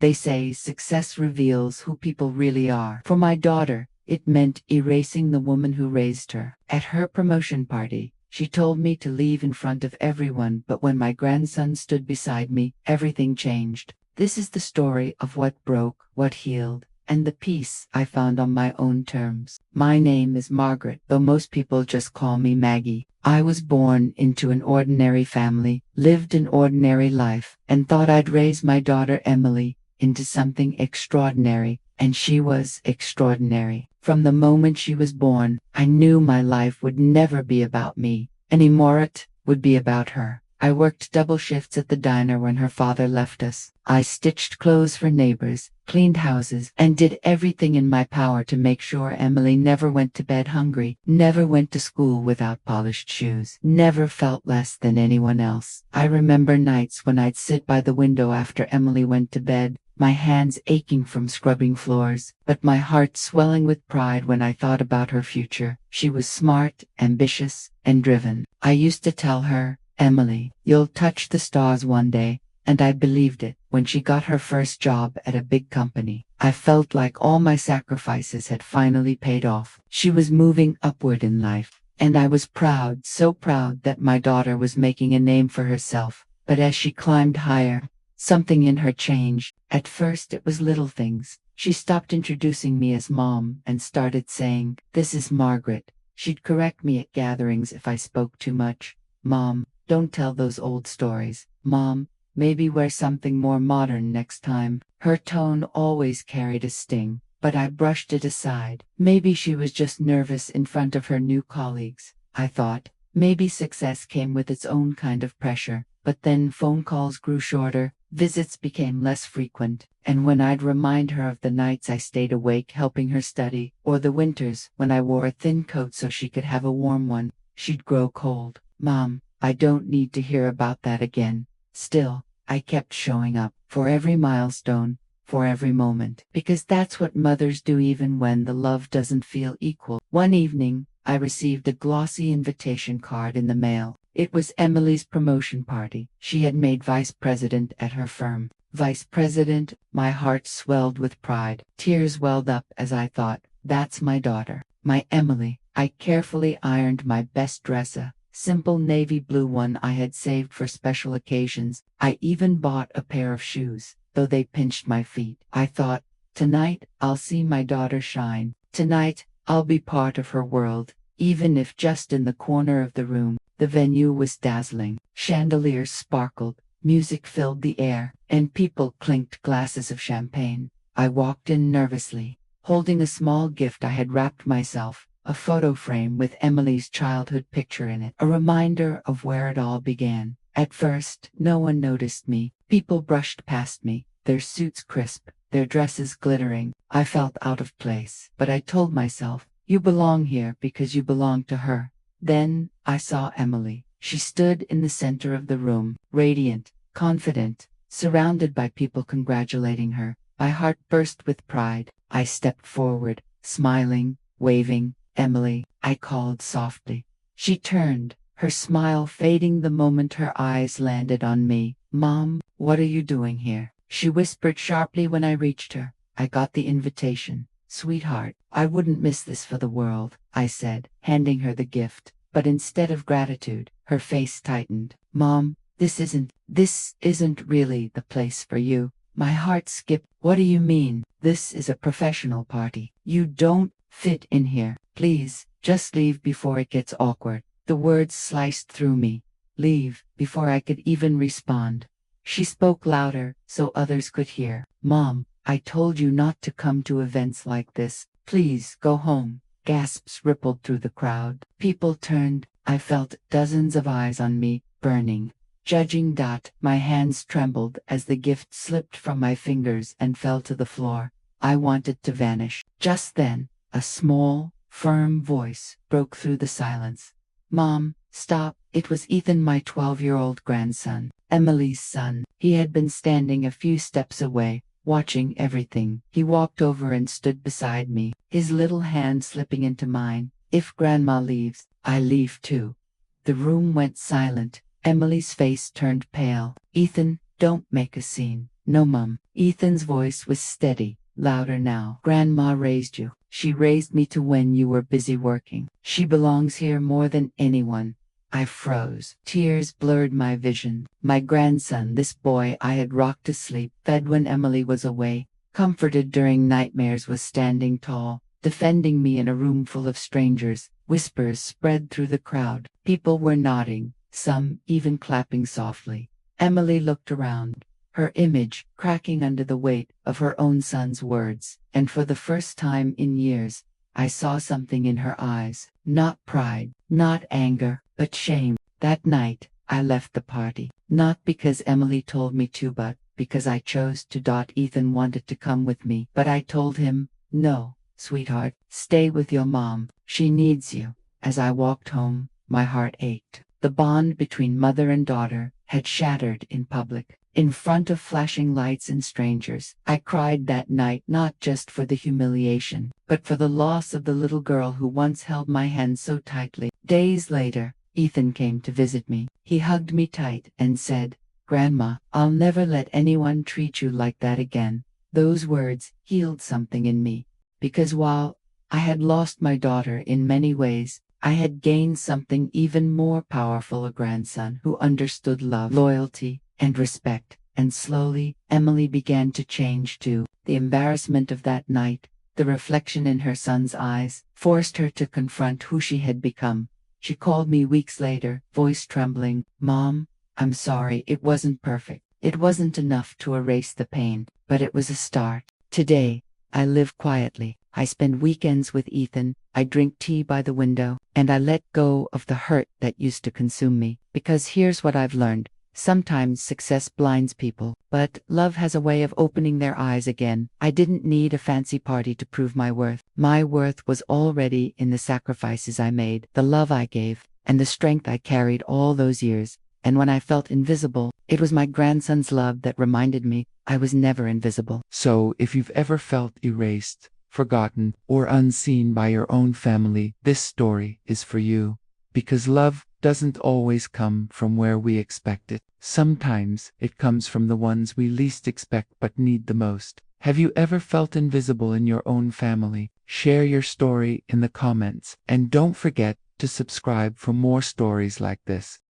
They say success reveals who people really are. For my daughter, it meant erasing the woman who raised her. At her promotion party, she told me to leave in front of everyone, but when my grandson stood beside me, everything changed. This is the story of what broke, what healed, and the peace I found on my own terms. My name is Margaret, though most people just call me Maggie. I was born into an ordinary family, lived an ordinary life, and thought I'd raise my daughter Emily into something extraordinary, and she was extraordinary. From the moment she was born, I knew my life would never be about me anymore. It would be about her. I worked double shifts at the diner when her father left us. I stitched clothes for neighbors, cleaned houses, and did everything in my power to make sure Emily never went to bed hungry, never went to school without polished shoes, never felt less than anyone else. I remember nights when I'd sit by the window after Emily went to bed, my hands aching from scrubbing floors, but my heart swelling with pride when I thought about her future. She was smart, ambitious, and driven. I used to tell her, "Emily, you'll touch the stars one day," and I believed it. When she got her first job at a big company, I felt like all my sacrifices had finally paid off. She was moving upward in life, and I was proud, so proud that my daughter was making a name for herself. But as she climbed higher, something in her changed. At first it was little things. She stopped introducing me as Mom and started saying, "This is Margaret." She'd correct me at gatherings if I spoke too much. "Mom, don't tell those old stories. Mom, maybe wear something more modern next time." Her tone always carried a sting, but I brushed it aside. Maybe she was just nervous in front of her new colleagues, I thought. Maybe success came with its own kind of pressure. But then phone calls grew shorter, visits became less frequent, and when I'd remind her of the nights I stayed awake helping her study, or the winters when I wore a thin coat so she could have a warm one, she'd grow cold. "Mom, I don't need to hear about that again." Still, I kept showing up, for every milestone, for every moment, because that's what mothers do even when the love doesn't feel equal. One evening, I received a glossy invitation card in the mail. It was Emily's promotion party. She had made vice president at her firm. Vice president, my heart swelled with pride. Tears welled up as I thought, that's my daughter, my Emily. I carefully ironed my best dress, a simple navy blue one I had saved for special occasions. I even bought a pair of shoes, though they pinched my feet. I thought, tonight I'll see my daughter shine. Tonight I'll be part of her world, even if just in the corner of the room. The venue was dazzling. Chandeliers sparkled, music filled the air, and people clinked glasses of champagne. I walked in nervously, holding a small gift I had wrapped myself, a photo frame with Emily's childhood picture in it, a reminder of where it all began. At first, no one noticed me. People brushed past me, their suits crisp, their dresses glittering. I felt out of place, but I told myself, you belong here because you belong to her. Then I saw Emily. She stood in the center of the room, radiant, confident, surrounded by people congratulating her. My heart burst with pride. I stepped forward, smiling, waving. "Emily," I called softly. She turned, her smile fading the moment her eyes landed on me. "Mom, what are you doing here?" She whispered sharply when I reached her. "I got the invitation." "Sweetheart, I wouldn't miss this for the world," I said, handing her the gift. But instead of gratitude, her face tightened. "Mom, this isn't really the place for you." My heart skipped. "What do you mean? This is a professional party. You don't fit in here. Please, just leave before it gets awkward." The words sliced through me. Leave, before I could even respond. She spoke louder, so others could hear. "Mom, I told you not to come to events like this. Please go home." Gasps rippled through the crowd. People turned. I felt dozens of eyes on me, burning, judging. My hands trembled as the gift slipped from my fingers and fell to the floor. I wanted to vanish. Just then, a small, firm voice broke through the silence. "Mom, stop." It was Ethan, my 12-year-old grandson, Emily's son. He had been standing a few steps away, watching everything. He walked over and stood beside me, his little hand slipping into mine. "If Grandma leaves, I leave too." The room went silent. Emily's face turned pale. "Ethan, don't make a scene. No, Mum. Ethan's voice was steady, louder now. Grandma raised you. She raised me to when you were busy working. She belongs here more than anyone. I froze. Tears blurred my vision. My grandson, this boy I had rocked to sleep, fed when Emily was away, comforted during nightmares, was standing tall, defending me in a room full of strangers. Whispers spread through the crowd. People were nodding, some even clapping softly. Emily looked around, her image cracking under the weight of her own son's words, and for the first time in years, I saw something in her eyes. Not pride, not anger, but shame. That night, I left the party, not because Emily told me to, but because I chose to. Ethan wanted to come with me, but I told him, no, sweetheart, stay with your mom. She needs you. As I walked home, my heart ached. The bond between mother and daughter had shattered in public, in front of flashing lights and strangers. I cried that night, not just for the humiliation, but for the loss of the little girl who once held my hand so tightly. Days later, Ethan came to visit me. He hugged me tight and said, "Grandma, I'll never let anyone treat you like that again." Those words healed something in me, because while I had lost my daughter in many ways, I had gained something even more powerful: a grandson who understood love, loyalty, and respect. And slowly, Emily began to change too. The embarrassment of that night, the reflection in her son's eyes, forced her to confront who she had become. She called me weeks later, voice trembling. "Mom, I'm sorry, it wasn't perfect. It wasn't enough to erase the pain, but it was a start. Today, I live quietly. I spend weekends with Ethan, I drink tea by the window, and I let go of the hurt that used to consume me. Because here's what I've learned. Sometimes success blinds people, but love has a way of opening their eyes again. I didn't need a fancy party to prove my worth. My worth was already in the sacrifices I made, the love I gave, and the strength I carried all those years. And when I felt invisible, it was my grandson's love that reminded me I was never invisible. So, if you've ever felt erased, forgotten, or unseen by your own family, this story is for you. Because love doesn't always come from where we expect it. Sometimes it comes from the ones we least expect but need the most. Have you ever felt invisible in your own family? Share your story in the comments, and don't forget to subscribe for more stories like this.